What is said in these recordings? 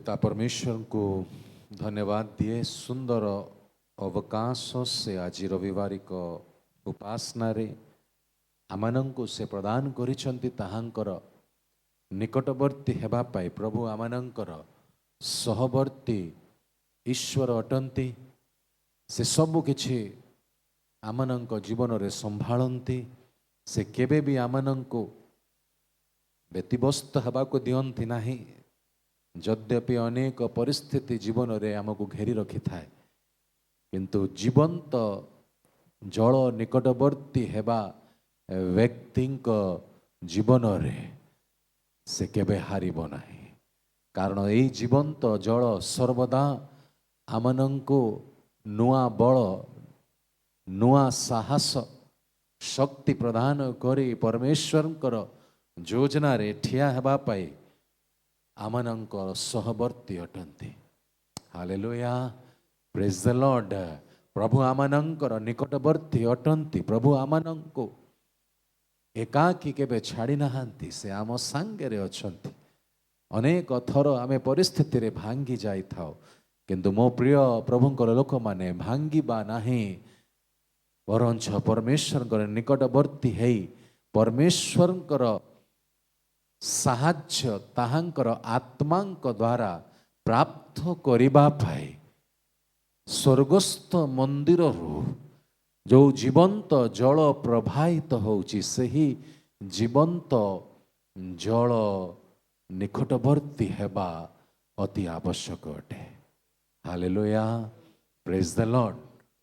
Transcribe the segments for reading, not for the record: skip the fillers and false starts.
पिता परमेश्वर को धन्यवाद दिए सुंदर अवकाश से आज रविवारिक उपासना रे आमानंको से प्रदान करिसंती ताहांकर निकटवर्ती हेबा पाई प्रभु आमानंकर सहवर्ती ईश्वर अटंती से सबु किछि आमानंक जीवन रे संभाळंती से केबे भी आमानंको व्यतिव्यस्त हेबा को दियंती नाही। यद्यपि अनेक परिस्थिति जीवन रे आमको घेरी रखि थाए किंतु जीवंत जल निकटवर्ती हेबा व्यक्ति जीवन रे से केबे हारिबो नाही। कारण यही जीवंत जल सर्वदा आमनंको नुआ बल नुआ साहस शक्ति प्रदान करी परमेश्वरंकर योजना रे ठिया हेबा पाई आमनंकर सहवर्ती अटंती। Hallelujah, praise the Lord. प्रभु आमनंकर निकटवर्ती अटंती। प्रभु आमनंको एकाकी केबे छाड़ी नहांती से आम सांगे रे अछंती। अनेक थर आमे परिस्थिति रे भांगी जाई थाओ किंतु मो प्रिय प्रभुंकर लोक माने भांगीबा नाही वरंच परमेश्वरंकर निकटवर्ती हेई परमेश्वरंकर साहाଯ୍ୟ ताहांकर आत्मांक द्वारा प्राप्त करिबा पाए स्वर्गस्थ मंदिर रू जो जीवंत जल प्रवाहित होउची सही जीवंत जल निकटवर्ती हेबा अति आवश्यक अटे। Hallelujah, praise the Lord.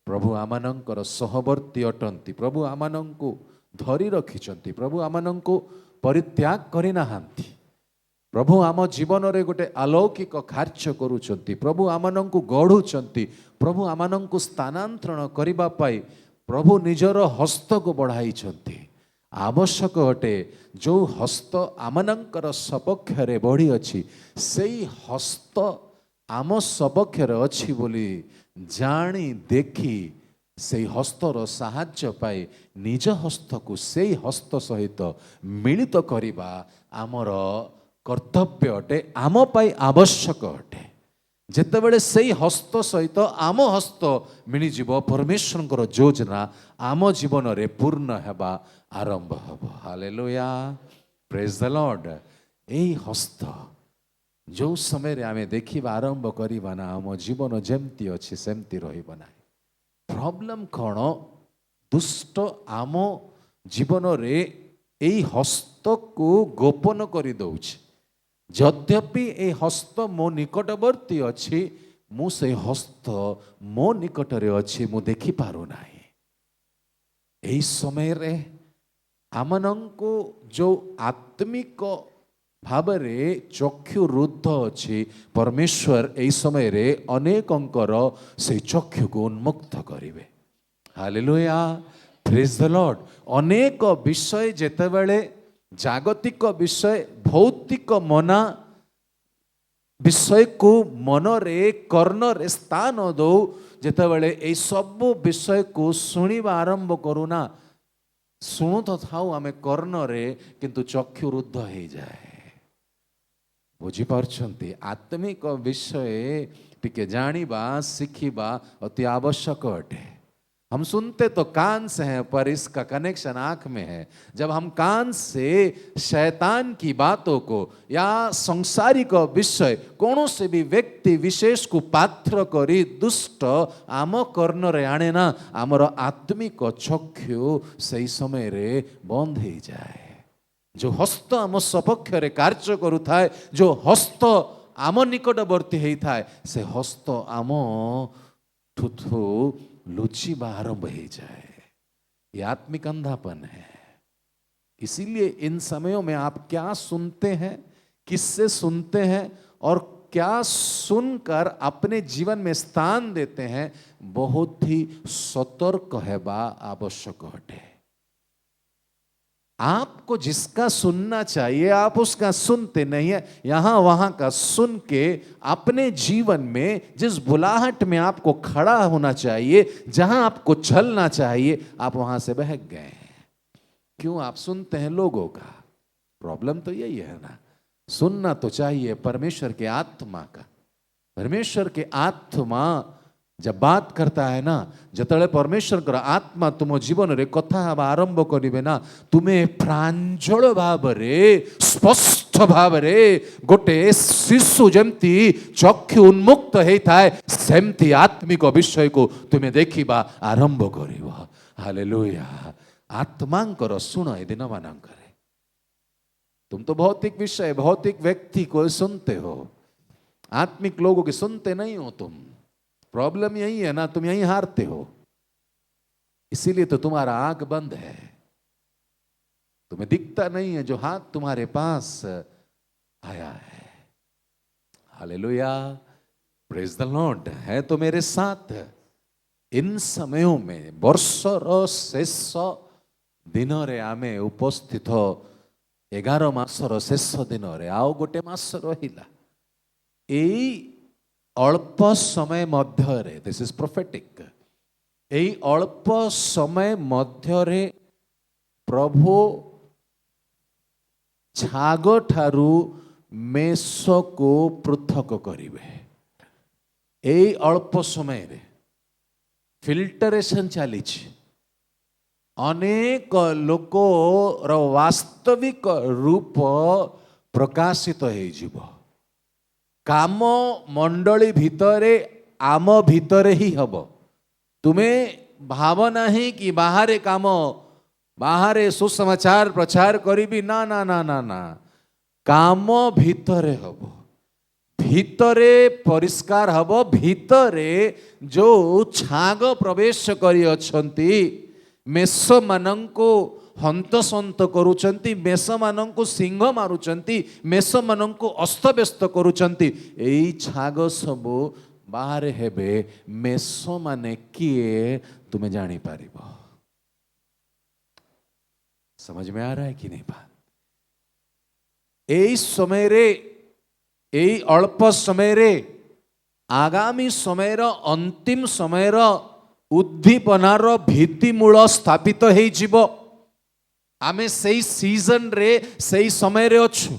प्रभु आमानंकर सहवर्ती अटंती। प्रभु आमानंको धरी रखिचंती। प्रभु आमानंको परित्याग करि नाहांती। प्रभु आम जीवन रे गोटे अलौकिक कार्य करूचंती। प्रभु आमानंको गढ़ुचंती। प्रभु आमानंको स्थानांतरण करिबा पाई प्रभु निजर हस्त को बढ़ाइचंती। आवश्यक अटे जो हस्त आमानंकर सपक्ष रे बढ़ी अछि सेई हस्त आम सपक्ष रे अछि बोली जानी देखी से हस्तर साहाଯ୍य पाए निज हस्त को से हस्त सहित मिलित करिबा आमर कर्तव्य अटे, आम पाई आवश्यक अटे। जेतेबेले से हस्त सहित आम हस्त मिली जीव परमेश्वरंकर योजना आम जीवन रे पूर्ण हेबा आरंभ हब। Hallelujah, praise the Lord. एई हस्त जो समय रे आमे देखिबा आरंभ करिबा ना आम जीवन जेमती अछि सेमती रहिबो नाही। प्रॉब्लम कौन दुष्ट आम जीवन रे एई हस्त को गोपन करि दउछि। यद्यपि ए हस्त मो निकटवर्ती अछि मु से हस्त मो निकट रे अछि मु देखि पारु नाही। एई समय रे आमनंको जो आत्मिक भावरे चक्षु रुद्ध अछि परमेश्वर एई समय रे अनेकंकर से चक्षु को उन्मुक्त करिवे। Hallelujah, praise the Lord. अनेक विषय जेतेबेले जागतिक विषय भौतिक मना विषय को मन रे कर्ण रे स्थान दो जेतेबेले एई सब विषय को सुनिबा आरंभ करूना शुणु तो थाऊ आमे कर्ण रे किंतु चक्षु रुद्ध हो जाए। बुझीपारछंती आत्मिक विषय टिके जानिबा शिखिबा अति आवश्यक अटे। हम सुनते तो कान से हैं पर इसका कनेक्शन आंख में है। जब हम कान से शैतान की बातों को या संसारिक विषय कौन से भी व्यक्ति विशेष को पात्र करी दुष्ट आम कर्ण रे आने ना आमर आत्मिक चक्षु सही समय रे बंद हो जाए। जो हस्त आम सपक्ष रे कार्य करू थाए, जो हस्त आम निकटवर्ती हेई थाए से हस्त आम ठुठु लुचिबा आरंभ हो जाए। ये आत्मिक अंधापन है। इसीलिए इन समयों में आप क्या सुनते हैं, किससे सुनते हैं और क्या सुनकर अपने जीवन में स्थान देते हैं बहुत ही सतर्क हेबा आवश्यक अटे। आपको जिसका सुनना चाहिए आप उसका सुनते नहीं है, यहां वहां का सुन के अपने जीवन में जिस बुलाहट में आपको खड़ा होना चाहिए, जहां आपको चलना चाहिए, आप वहां से बहक गए। क्यों? आप सुनते हैं लोगों का। प्रॉब्लम तो यही है ना। सुनना तो चाहिए परमेश्वर के आत्मा का। परमेश्वर के आत्मा जब बात करता है ना, जतले परमेश्वर आत्मा तुम जीवन रे कथा हवा आरंभ करिवे ना, तुम्हें प्रांजल भाव रे स्पष्ट भाव रे गोटे शिशु जमती चक्षु उन्मुक्त होता है सेमती आत्मिक विषय को तुम्हें देखिबा आरंभ करिव। हालेलुया। आत्मांकर सुन ए दिन मानंकरे तुम तो भौतिक विषय भौतिक व्यक्ति को सुनते हो, आत्मिक लोगों के सुनते नहीं हो तुम। प्रॉब्लम यही है ना, तुम यही हारते हो, इसीलिए तो तुम्हारा आंख बंद है, तुम्हें दिखता नहीं है जो हाथ तुम्हारे पास आया है। Hallelujah, praise the Lord. है तो मेरे साथ इन समयों में वर्षर शेष दिन रे आमे उपस्थित 11 मासर शेष दिन रे आओ गोटे मास रहिला। एई अल्प समय मध्य, दिस इज प्रोफेटिक, एई अल्प समय मध्य प्रभु छाग ठारू मेष को पृथक करिवे। एई अल्प समय रे फिल्टरेशन चली, अनेक लोकर वास्तविक रूप प्रकाशित हो। काम मंडली भितरे आम भितरे ही हब। तुम्हें भावना ही कि बाहरे काम बाहरे सुसमाचार प्रचार करी ना ना ना ना ना, काम भितरे हब, भितरे परिष्कार हब। भितरे जो छाग प्रवेश करी अछंती मेष मानंको हंतसंत करुचंती, मेष मानंको सिंह मारुचंती, मेष मानंको अस्तव्यस्त करुचंती, एई छाग सब बाहर हेबे। मेष माने किए तुम्हें जानी पारिबो। समझ में आ रहा है कि नहीं बात? एई समय रे, एई अल्प समय रे आगामी समय रो अंतिम समय रो उद्दीपनार भित्तिमूल स्थापित हेई जीवो। आमे सेई सीजन रे सेई समय रे अछु।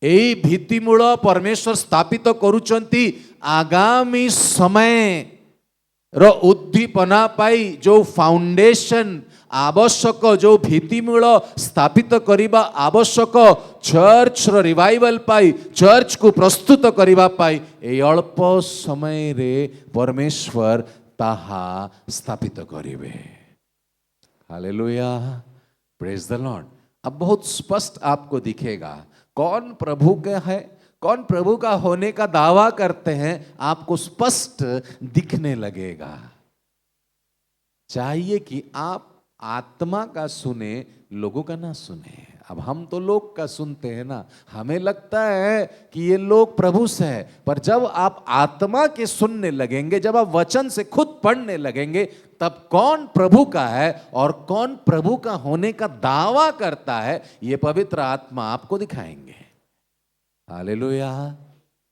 एई भित्तिमूल परमेश्वर स्थापित करुचंती आगामी समय रो उद्दीपना पाई जो फाउंडेशन आवश्यक, जो भित्तिमूल स्थापित करिबा आवश्यक, चर्च रो रिवाइवल पाई, चर्च को प्रस्तुत करिबा पाई एई अल्प समय रे परमेश्वर ताहा स्थापित करिवे। Hallelujah, praise the Lord. अब बहुत स्पष्ट आपको दिखेगा कौन प्रभु का है, कौन प्रभु का होने का दावा करते हैं, आपको स्पष्ट दिखने लगेगा। चाहिए कि आप आत्मा का सुने, लोगों का ना सुने। अब हम तो लोग का सुनते हैं ना, हमें लगता है कि ये लोग प्रभु से है, पर जब आप आत्मा के सुनने लगेंगे, जब आप वचन से खुद पढ़ने लगेंगे, तब कौन प्रभु का है और कौन प्रभु का होने का दावा करता है, ये पवित्र आत्मा आपको दिखाएंगे। हालेलुया।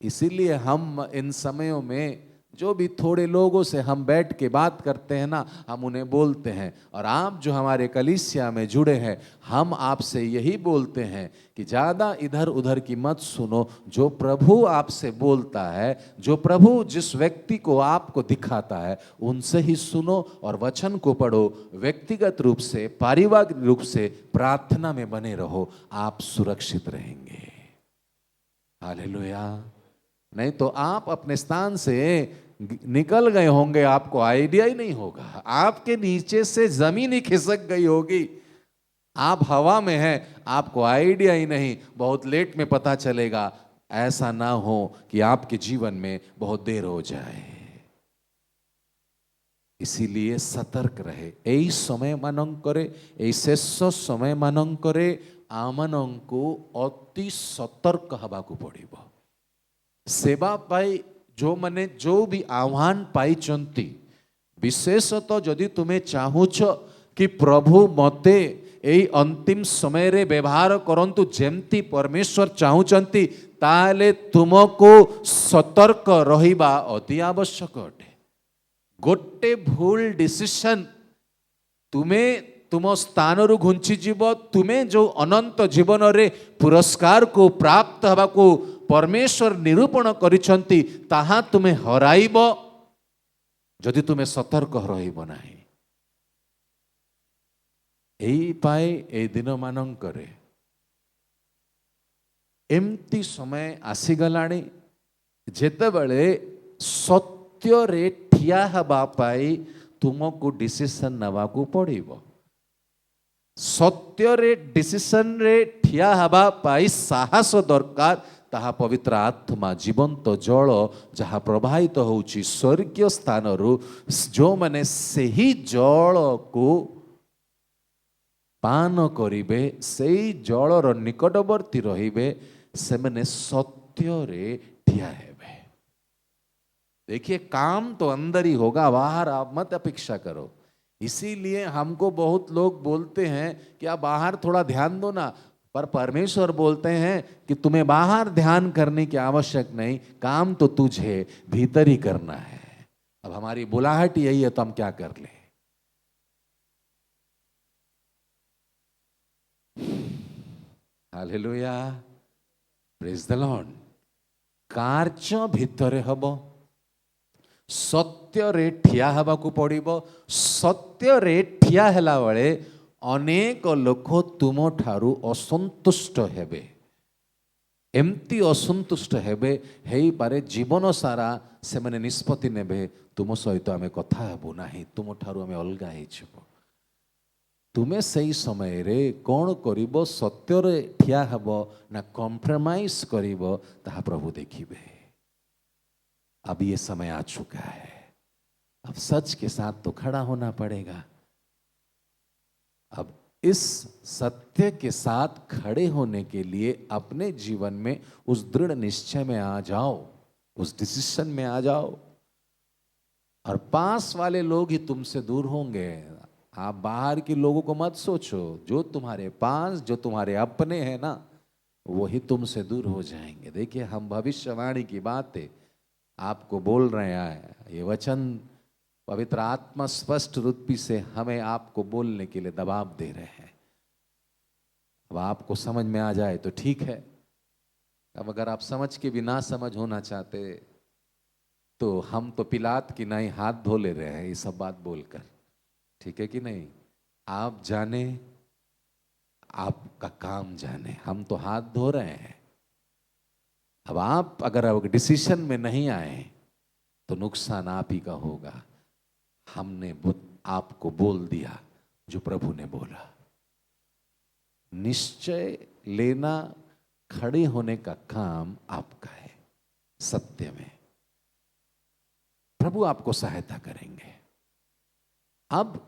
इसीलिए हम इन समयों में जो भी थोड़े लोगों से हम बैठ के बात करते हैं ना, हम उन्हें बोलते हैं, और आप जो हमारे कलीसिया में जुड़े हैं, हम आपसे यही बोलते हैं कि ज़्यादा इधर उधर की मत सुनो। जो प्रभु आपसे बोलता है, जो प्रभु जिस व्यक्ति को आपको दिखाता है, उनसे ही सुनो और वचन को पढ़ो। व्यक्तिगत रूप से, पारिवारिक रूप से प्रार्थना में बने रहो, आप सुरक्षित रहेंगे। हालेलुया। नहीं तो आप अपने स्थान से निकल गए होंगे, आपको आइडिया ही नहीं होगा, आपके नीचे से जमीन ही खिसक गई होगी, आप हवा में हैं, आपको आइडिया ही नहीं, बहुत लेट में पता चलेगा। ऐसा ना हो कि आपके जीवन में बहुत देर हो जाए। इसीलिए सतर्क रहे। एई समय मानंकरे, एई शेष समय मानंकरे आमनंकु अति सतर्क हबाकु पड़िबो। सेवा पाई जो माने जो भी आह्वान पाई चंती, विशेषतः जदि तुम्हें चाहूच कि प्रभु मते एई अंतिम समय रे व्यवहार करंतु जेमती परमेश्वर चाहूचंती, ताले तुमको सतर्क रहिबा अति आवश्यक अटे। गोटे भूल डिसीजन तुम्हें तुम स्थान रु घुंची जीव तुम्हें जो अनंत जीवन रे पुरस्कार को प्राप्त हवा को परमेश्वर निरूपण करिसंती ताहा तुम्हें हराइब जदि तुम्हें सतर्क रहिब नाही। एई पाए ए दिन मानंकरे एमती समय आसीगलाणी जेतेबेले सत्य रे ठिया हबा पाई तुमको डिसीजन नवा को पड़िबो। सत्य रे डिसीजन रे ठिया हबा पाई साहस दरकार। ताहा पवित्र आत्मा जीवंत जल जहाँ प्रवाहित होउची स्वर्गीय स्थान रु जो माने सही जल को पान करिबे सेई जलर निकटवर्ती रहिबे से मैंने सत्य रे ठिया हेबे। देखिए काम तो अंदर ही होगा, बाहर आप मत अपेक्षा करो। इसीलिए हमको बहुत लोग बोलते हैं कि आप बाहर थोड़ा ध्यान दो ना, पर परमेश्वर बोलते हैं कि तुम्हें बाहर ध्यान करने की आवश्यक नहीं, काम तो तुझे भीतर ही करना है। अब हमारी बुलाहट यही है तो हम क्या कर ले। Hallelujah, praise the Lord. कार्य भितरे हब, सत्य रे ठिया हवा को पड़िबो। सत्य रे ठिया हैला बेले अनेक लोक तुम ठारू असंतुष्ट हेबे। एमती असंतुष्ट हेबे हेई पारे जीवन सारा से माने निष्पत्ति नेबे तुम सहित आमे कथा हेबो नाही, तुम ठारू आमे अलगा हे छिबो। तुमे सही समय रे कौन करिबो, सत्य रे ठिया हेबो ना कॉम्प्रोमाइज करिबो ताहा प्रभु देखिबे। अब ये समय आ चुका है, अब सच के साथ तो खड़ा होना पड़ेगा। अब इस सत्य के साथ खड़े होने के लिए अपने जीवन में उस दृढ़ निश्चय में आ जाओ, उस डिसीजन में आ जाओ। और पास वाले लोग ही तुमसे दूर होंगे। आप बाहर के लोगों को मत सोचो, जो तुम्हारे पास, जो तुम्हारे अपने हैं ना, वही तुमसे दूर हो जाएंगे। देखिए हम भविष्यवाणी की बातें आपको बोल रहे हैं, ये वचन पवित्र आत्मा स्पष्ट रूप से हमें आपको बोलने के लिए दबाव दे रहे हैं। अब आपको समझ में आ जाए तो ठीक है, अब अगर आप समझ के भी ना समझ होना चाहते तो हम तो पिलात की नहीं हाथ धो ले रहे हैं ये सब बात बोलकर, ठीक है कि नहीं। आप जाने, आपका काम जाने, हम तो हाथ धो रहे हैं। अब आप अगर अब डिसीजन में नहीं आए तो नुकसान आप ही का होगा। हमने आपको बोल दिया जो प्रभु ने बोला। निश्चय लेना, खड़े होने का काम आपका है। सत्य में प्रभु आपको सहायता करेंगे। अब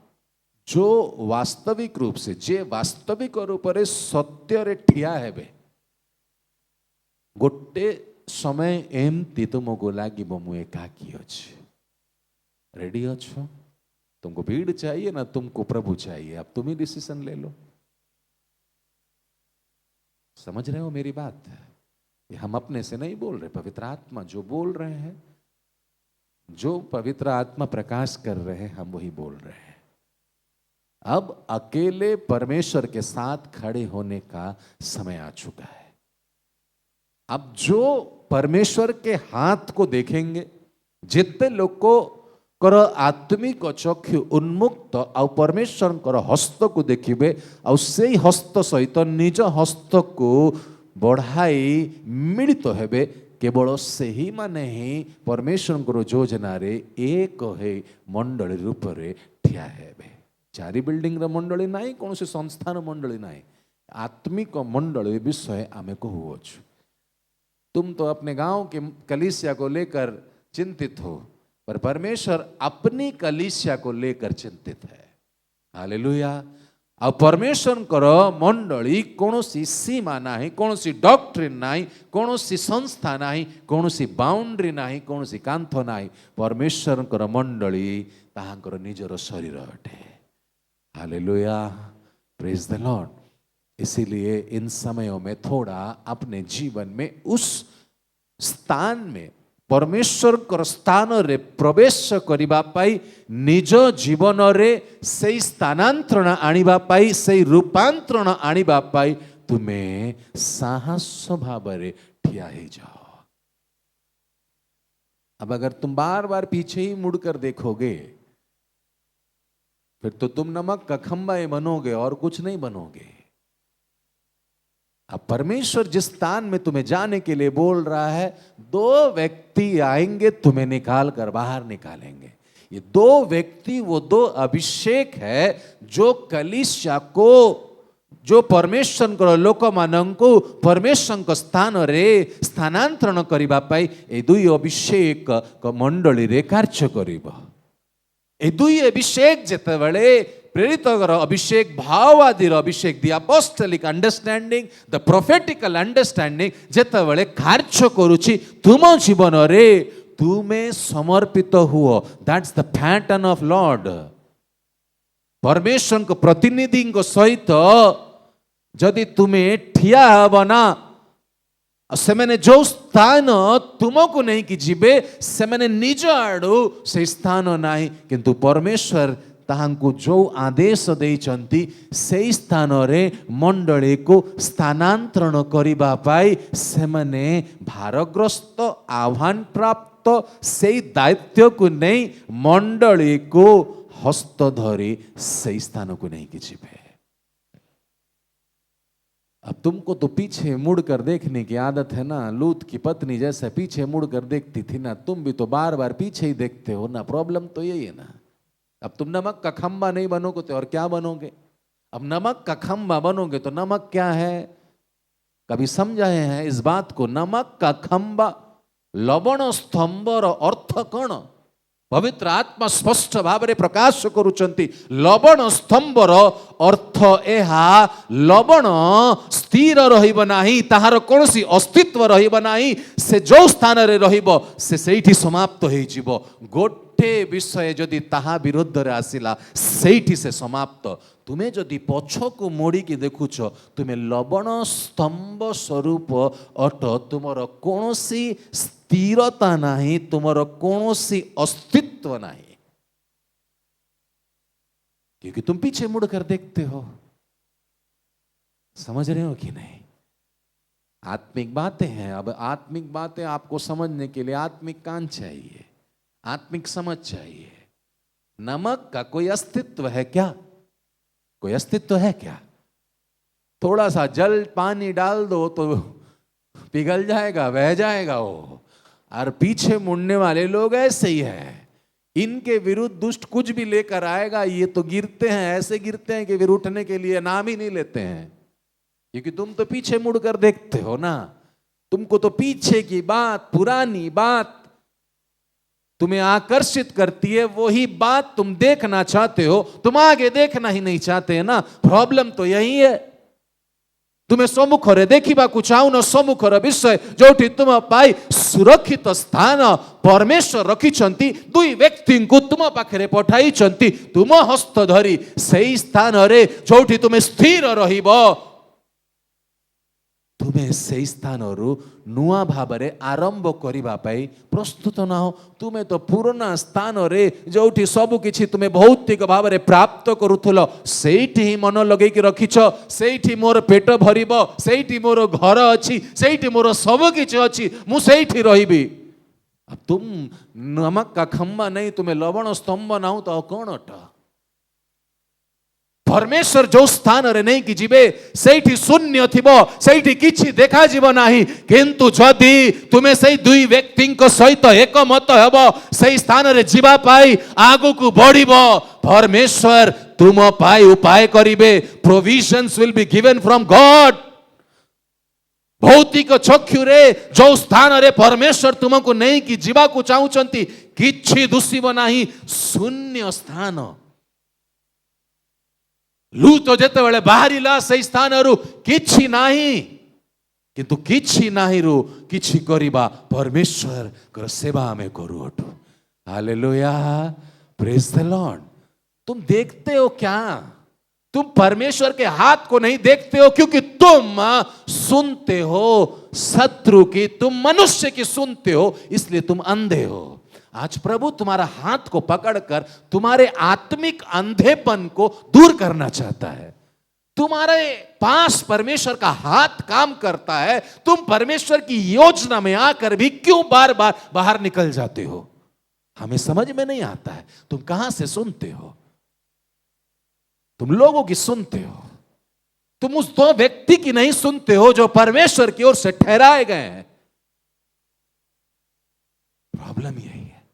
जो वास्तविक रूप से जे वास्तविक रूप से सत्य रे ठिया हेबे, गोटे समय एमती तुमको लागिबो मु एकाकी अछि। रेडी अच्छो? तुमको भीड़ चाहिए ना तुमको प्रभु चाहिए? अब तुम ही डिसीजन ले लो। समझ रहे हो मेरी बात? ये हम अपने से नहीं बोल रहे, पवित्र आत्मा जो बोल रहे हैं, जो पवित्र आत्मा प्रकाश कर रहे हैं, हम वही बोल रहे हैं। अब अकेले परमेश्वर के साथ खड़े होने का समय आ चुका है। अब जो परमेश्वर के हाथ को देखेंगे, जितने लोग को कर आत्मिक चक्षु उन्मुक्त और परमेश्वर कर हस्त को देखिबे और से हस्त सहित निज हस्त को बढ़ाई मिलित हेबे। केवल से ही माने ही परमेश्वर योजना रे एक है मंडली रूप रे ठिया हेबे। चारि बिल्डिंग रो मंडली नाही, कौन से संस्थान मंडली नाही, आत्मिक मंडली विषय आमे कहूछु। तुम तो अपने गांव के कलीसिया को लेकर चिंतित हो, पर परमेश्वर अपनी कलीसिया को लेकर चिंतित है। हालेलुया। और परमेश्वर करो मंडली कौन सी सीमा नहीं, कौन सी डॉक्ट्रिन नहीं, कौन सी संस्था नहीं, कौन सी बाउंड्री नहीं, कौन सी कांथ नहीं। परमेश्वर करो मंडली ताहांकर निजर शरीर अटे। Hallelujah, praise the Lord. इसीलिए इन समयों में थोड़ा अपने जीवन में उस स्थान में परमेश्वर स्थान रे प्रवेश करिबा पाई निज जीवन रे सेई स्थानांतरण आनिबा पाई सेई रूपांतरण आनिबा पाई तुमे साहस भाव रे ठिया ही जाओ। अब अगर तुम बार बार पीछे ही मुड़कर देखोगे फिर तो तुम नमक का खंबा ही बनोगे और कुछ नहीं बनोगे। अब परमेश्वर जिस स्थान में तुम्हें जाने के लिए बोल रहा है, दो व्यक्ति आएंगे तुम्हें निकाल कर बाहर निकालेंगे। ये दो व्यक्ति वो दो अभिषेक है जो कलीसिया को, जो परमेश्वर को लोक मानंकु परमेश्वर को स्थान रे स्थानांतरण करिबा पाई ए दुई अभिषेक को मंडली रे कार्य करिबो। ए दुई अभिषेक जेतेबेले प्रेरित अभिषेक भाववादी अभिषेक द अपोस्टलिक अंडरस्टैंडिंग द प्रोफेटिकल अंडरस्टैंडिंग जेतेबेले कार्य करूची तुम जीवन रे तुमे समर्पित हुओ। That's the pattern of Lord. परमेश्वर को प्रतिनिधि सहित जदि तुम्हें ठिया हब ना से मैंने जो स्थान तुमको नहीं कि जीवे से मैंने निज आड़ू से स्थान नहीं किंतु परमेश्वर ताहांकु जो आदेश देइचंती से स्थान रे मंडली को स्थानांतरण करिबा पाई से मैंने भारग्रस्त आह्वान प्राप्त से दायित्व को नहीं मंडली को हस्त धरी से स्थान को नहीं कि जीवे। अब तुमको तो पीछे मुड़कर देखने की आदत है ना, लूत की पत्नी जैसे पीछे मुड़कर देखती थी ना, तुम भी तो बार बार पीछे ही देखते हो ना। प्रॉब्लम तो यही है ना। अब तुम नमक का खंबा नहीं बनोगे तो और क्या बनोगे? अब नमक का खंबा बनोगे तो नमक क्या है? कभी समझाए हैं इस बात को? नमक का खंबा लवण स्तंभर अर्थ कौन? पवित्र आत्मा स्पष्ट भाव में प्रकाश करुचंती। लवण स्तंभर अर्थ एहा लवण स्थिर रहिब नाही, ताहार कोनोसी अस्तित्व रहिब नाही। से जो स्थान रे रहिब से सेठी समाप्त होई जीवो। गोटे विषय जदि ताहा विरुद्ध रे आसिला सेठी से समाप्त। तुम्हें जदि पछको मोड़ी की देखुछ तुम्हें लवण स्तंभ स्वरूप अट, तुमर कोनोसी स्थिरता नहीं, तुमर कोनोसी अस्तित्व नहीं, क्योंकि तुम पीछे मुड़कर देखते हो। समझ रहे हो कि नहीं? आत्मिक बातें हैं। अब आत्मिक बातें आपको समझने के लिए आत्मिक कान चाहिए, आत्मिक समझ चाहिए। नमक का कोई अस्तित्व है क्या? कोई अस्तित्व है क्या? थोड़ा सा जल पानी डाल दो तो पिघल जाएगा, बह जाएगा वो। और पीछे मुड़ने वाले लोग ऐसे ही हैं। इनके विरुद्ध दुष्ट कुछ भी लेकर आएगा ये तो गिरते हैं, ऐसे गिरते हैं कि फिर उठने के लिए नाम ही नहीं लेते हैं, क्योंकि तुम तो पीछे मुड़कर देखते हो ना। तुमको तो पीछे की बात, पुरानी बात तुम्हें आकर्षित करती है, वही बात तुम देखना चाहते हो, तुम आगे देखना ही नहीं चाहते है ना। प्रॉब्लम तो यही है। तुम्हें सम्मुखरे देखिबाकु चाहुन सम्मुखर विषय जोठी तुम पाई सुरक्षित स्थान परमेश्वर रखिछंती। दुई व्यक्ति को तुम पाखरे पठाइछंती, तुम हस्त धरी सेई स्थान रे जोठी तुम स्थिर रहिबो। तुम्हें से स्थान नुआ भाव आरंभ करने प्रस्तुत ना हो। तुम्हें तो पुराना स्थान रे जोठी सबु किछि तुम्हें भौतिक भाव में प्राप्त करुथुलो सेठी ही मन लगे रखिछ। सेठी मोर पेट भरिबो, सेठी मोर घर अछि, सेठी मोर सब किछि अछि, मु सेठी रहिबी। अब तुम नमक का खंबा नहीं, तुम्हें लवण स्तंभ ना हो तो कौन अट? परमेश्वर जो स्थान रे नहीं कि जीवे सेठी शून्य थिबो, सेठी किछि देखा जीव नाही। किंतु जदि तुम्हें सही दुई व्यक्ति सहित एक मत हेबो सही स्थान रे जीवा पाई आगु को बढ़िबो, परमेश्वर तुम पाई उपाय करिवे। Provisions will be given from God. भौतिक चक्षु रे जो स्थान रे परमेश्वर तुमको नहीं कि जीवा को चाहुचंती किछि दुसिबो नाही, शून्य स्थान। लूत जेते बेले बाहरिला से स्थान किछि नाही, किंतु किछि नाही रु किछि करिबा परमेश्वर कर सेवा में करू ado. Hallelujah, praise the Lord. तुम देखते हो क्या? तुम परमेश्वर के हाथ को नहीं देखते हो क्योंकि तुम सुनते हो शत्रु की, तुम मनुष्य की सुनते हो, इसलिए तुम अंधे हो। आज प्रभु तुम्हारा हाथ को पकड़कर तुम्हारे आत्मिक अंधेपन को दूर करना चाहता है। तुम्हारे पास परमेश्वर का हाथ काम करता है, तुम परमेश्वर की योजना में आकर भी क्यों बार बार बाहर निकल जाते हो? हमें समझ में नहीं आता है। तुम कहां से सुनते हो? तुम लोगों की सुनते हो, तुम उस दो व्यक्ति की नहीं सुनते हो जो परमेश्वर की ओर से ठहराए गए हैं। प्रॉब्लम यही है।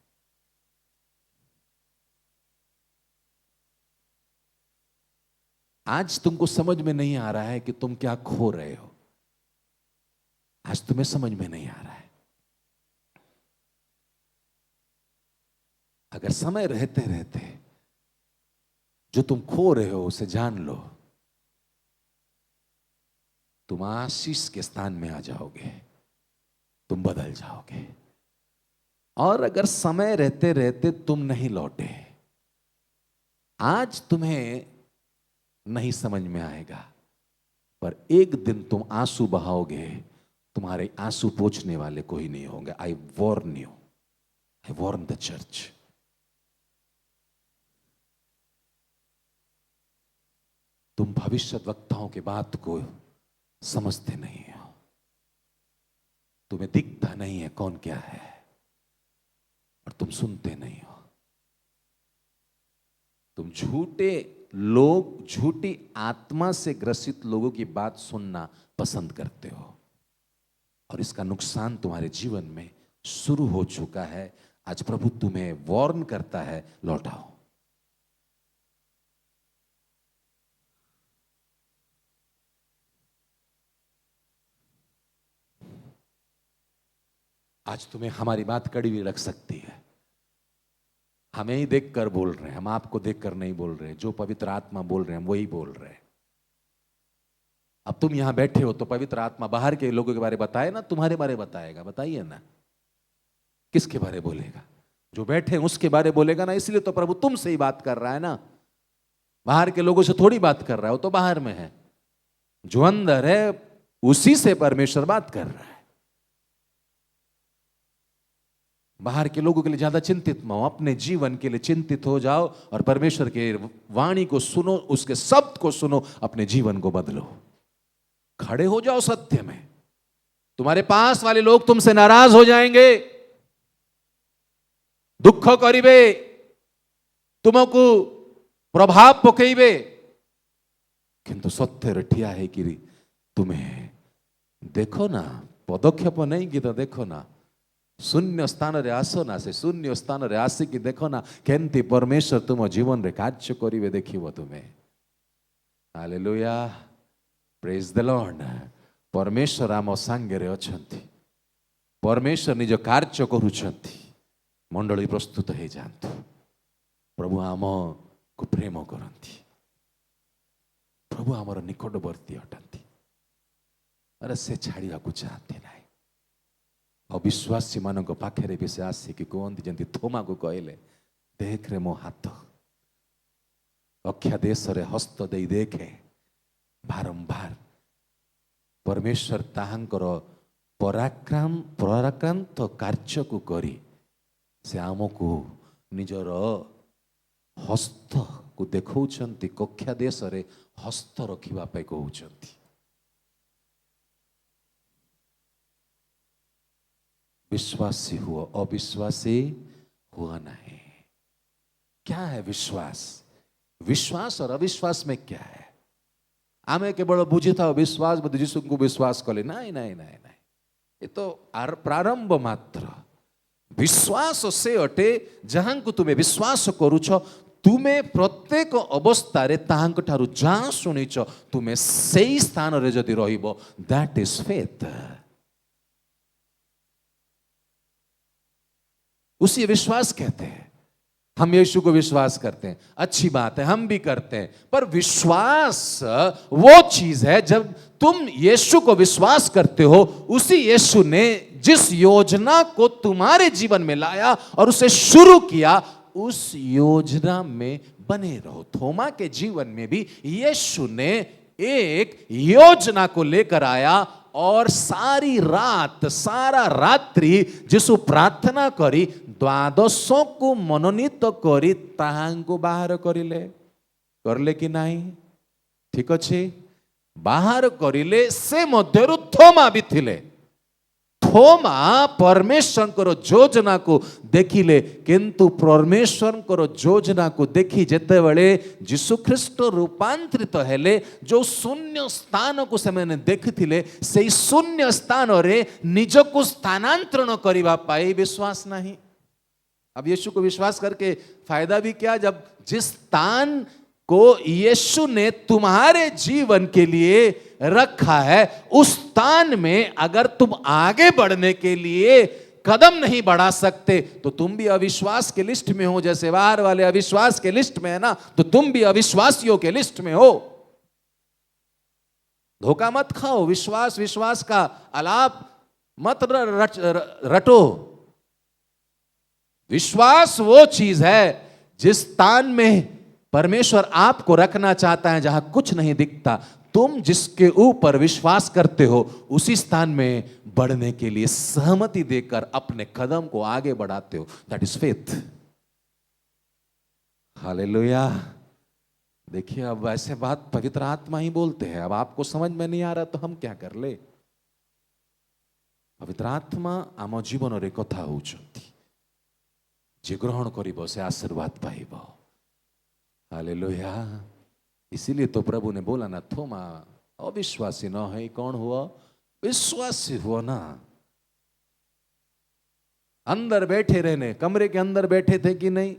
आज तुमको समझ में नहीं आ रहा है कि तुम क्या खो रहे हो। आज तुम्हें समझ में नहीं आ रहा है। अगर समय रहते रहते जो तुम खो रहे हो उसे जान लो, तुम आशीष के स्थान में आ जाओगे, तुम बदल जाओगे। और अगर समय रहते रहते तुम नहीं लौटे, आज तुम्हें नहीं समझ में आएगा, पर एक दिन तुम आंसू बहाओगे, तुम्हारे आंसू पोंछने वाले कोई नहीं होंगे। I warn you, I warn the church. तुम भविष्यद्वक्ताओं के बात को समझते नहीं हो, तुम्हें दिखता नहीं है कौन क्या है, और तुम सुनते नहीं हो। तुम झूठे लोग, झूठी आत्मा से ग्रसित लोगों की बात सुनना पसंद करते हो, और इसका नुकसान तुम्हारे जीवन में शुरू हो चुका है। आज प्रभु तुम्हें वार्न करता है, लौटाओ। आज तुम्हें हमारी बात कड़ी भी लग सकती है, हमें ही देखकर बोल रहे हैं, हम आपको देखकर नहीं बोल रहे। जो पवित्र आत्मा बोल रहे हैं हम वही बोल रहे हैं। अब तुम यहां बैठे हो तो पवित्र आत्मा बाहर के लोगों के बारे बताए ना, तुम्हारे बारे बताएगा? बताइए ना, किसके बारे बोलेगा? जो बैठे हैं उसके बारे बोलेगा ना। इसलिए तो प्रभु तुमसे ही बात कर रहा है ना, बाहर के लोगों से थोड़ी बात कर रहा है, वो तो बाहर में है। जो अंदर है उसी से परमेश्वर बात कर रहा है। बाहर के लोगों के लिए ज्यादा चिंतित मत हो, अपने जीवन के लिए चिंतित हो जाओ और परमेश्वर के वाणी को सुनो, उसके शब्द को सुनो, अपने जीवन को बदलो, खड़े हो जाओ सत्य में। तुम्हारे पास वाले लोग तुमसे नाराज हो जाएंगे, दुख करिबे, तुमको प्रभाव पकेइबे, किंतु सत्य ठिया है कि तुम्हें देखो ना, पदक्षेप नहीं कि तो देखो ना, शून्य स्थान रे आसो ना, से शून्य स्थान रे आसिकी देखो ना केंती परमेश्वर तुम जीवन रे कार्य करिवे देखिबो तुम्हें। Hallelujah, praise the Lord. परमेश्वर आम सांगे रे अछंती, परमेश्वर निज कार्य करूछंती। मंडली प्रस्तुत हे जांतु, प्रभु आम को प्रेम करंती, प्रभु आमर निकटवर्ती अटंती। अरे से छाड़िया को चाहते ना। अविश्वासी मान पाखे भी से आसिकी कहती जमी थोमा को कहले, देख रे मो हाथ, अख्या देश रे हस्त दे देखे। बारंबार परमेश्वर ताहांकर पराक्रांत कार्य को करी से आमको निजर हस्त को देखौछंती, कक्षा देश रे हस्त रखिबा पे कहउछंती। विश्वासी हुआ, अविश्वासी हुआ नहीं। क्या है विश्वास? विश्वास और अविश्वास में क्या है? आमे केवल बुझी था विश्वास बद जीशु को विश्वास कले, नहीं नहीं नहीं नहीं, ये तो प्रारंभ मात्र। विश्वास से अटे जहां को तुम्हें विश्वास करूछ, तुम्हें प्रत्येक अवस्था रे ताहांक ठारू जहां शुणीच तुम्हें सही स्थान रे जदि रहिबो, दैट इज फेथ। उसी विश्वास कहते हैं। हम यीशु को विश्वास करते हैं, अच्छी बात है, हम भी करते हैं, पर विश्वास वो चीज है जब तुम यीशु को विश्वास करते हो, उसी यीशु ने जिस योजना को तुम्हारे जीवन में लाया और उसे शुरू किया, उस योजना में बने रहो। थोमा के जीवन में भी यीशु ने एक योजना को लेकर आया और सारी रात सारा रात्रि जिसु प्रार्थना करी द्वादशों को मनोनीत करी ताहांको बाहर करिले। करले कि नहीं? ठीक अच्छे, बाहर करिले। से मध्यरु थोमा भी थिले। थोमा परमेश्वर योजना को देखिले, किंतु परमेश्वर योजना को देखी जेते बड़े जीसु ख्रीष्ट रूपांतरित हेले, जो शून्य स्थान को से देखिथिले से शून्य स्थान रे निज को स्थानांतरण करने पाई विश्वास नहीं। अब यीशु को विश्वास करके फायदा भी क्या, जब जिस स्थान को यीशु ने तुम्हारे जीवन के लिए रखा है उस स्थान में अगर तुम आगे बढ़ने के लिए कदम नहीं बढ़ा सकते तो तुम भी अविश्वास के लिस्ट में हो। जैसे बाहर वाले अविश्वास के लिस्ट में है ना, तो तुम भी अविश्वासियों के लिस्ट में हो। धोखा मत खाओ, विश्वास का आलाप मत रटो। विश्वास वो चीज है जिस स्थान में परमेश्वर आपको रखना चाहता है, जहां कुछ नहीं दिखता। तुम जिसके ऊपर विश्वास करते हो उसी स्थान में बढ़ने के लिए सहमति देकर अपने कदम को आगे बढ़ाते हो। That is faith. हालेलुया। देखिए, अब ऐसे बात पवित्र आत्मा ही बोलते हैं। अब आपको समझ में नहीं आ रहा तो हम क्या कर ले? पवित्र आत्मा आम जीवन रे कथा होउछंती, जे ग्रहण करिबो से आशीर्वाद पाइबो। हालेलुया। इसीलिए तो प्रभु ने बोला ना, थोमा अविश्वासी न है, कौन हुआ? विश्वासी हुआ ना। अंदर बैठे रहने, कमरे के अंदर बैठे थे कि नहीं?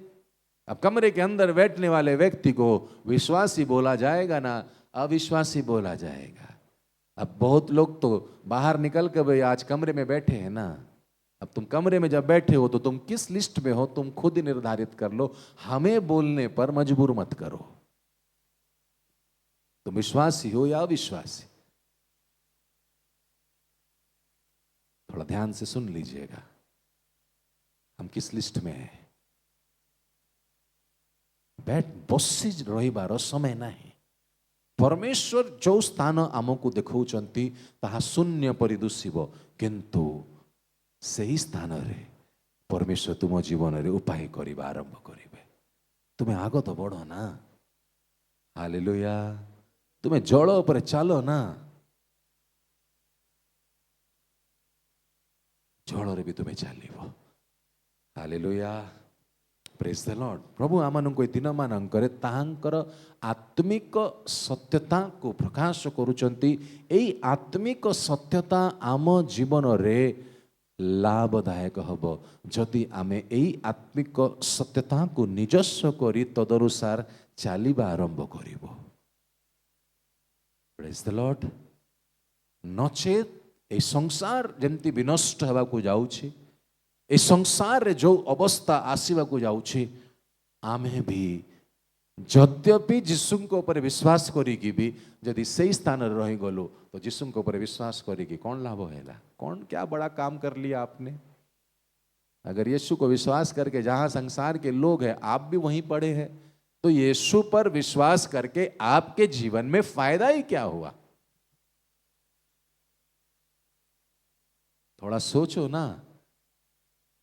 अब कमरे के अंदर बैठने वाले व्यक्ति को विश्वासी बोला जाएगा ना, अविश्वासी बोला जाएगा। अब बहुत लोग तो बाहर निकल के भाई आज कमरे में बैठे हैं ना। अब तुम कमरे में जब बैठे हो तो तुम किस लिस्ट में हो तुम खुद ही निर्धारित कर लो। हमें बोलने पर मजबूर मत करो। तुम विश्वासी हो या अविश्वासी, थोड़ा ध्यान से सुन लीजिएगा, हम किस लिस्ट में हैं। बैठ बसी रहिबार समय नहीं। परमेश्वर जो स्थान आमको देखौचंती ताहा शून्य परि दुसिबो, किंतु सही स्थान रे परमेश्वर तुम जीवन रे उपाय करिबा आरंभ करिबे। तुम्हें आगत बढ़ो ना। हालेलुया। तुम्हें जल पर चलो ना, जल रे भी तुम्हें चलिबो। हालेलुया। Praise the Lord. प्रभु आमनको दिन मानकर ताहांकर आत्मिक सत्यता को प्रकाश करुचंती। एई आत्मिक सत्यता आम जीवन रे लाभदायक हब जदि आमे एई आत्मिक सत्यता को निजस्व करी तदनुसार चलिबा आरंभ करिबो। Praise the Lord. नचेत ए संसार जमती विनष्ट हवा को जाउछि, ए संसार रे जो अवस्था आसीबा को जाउछि, आमे भी यद्यपि जीशुଙ୍କ ऊपर विश्वास करिकी भी यदि सही स्थान रे रही गलो तो जीशुଙ୍କ ऊपर विश्वास करिकी कौन लाभ हैला? कौन क्या बड़ा काम कर लिया आपने? अगर यीशु को विश्वास करके जहां संसार के लोग हैं आप भी वहीं पड़े हैं, तो यीशु पर विश्वास करके आपके जीवन में फायदा ही क्या हुआ? थोड़ा सोचो ना।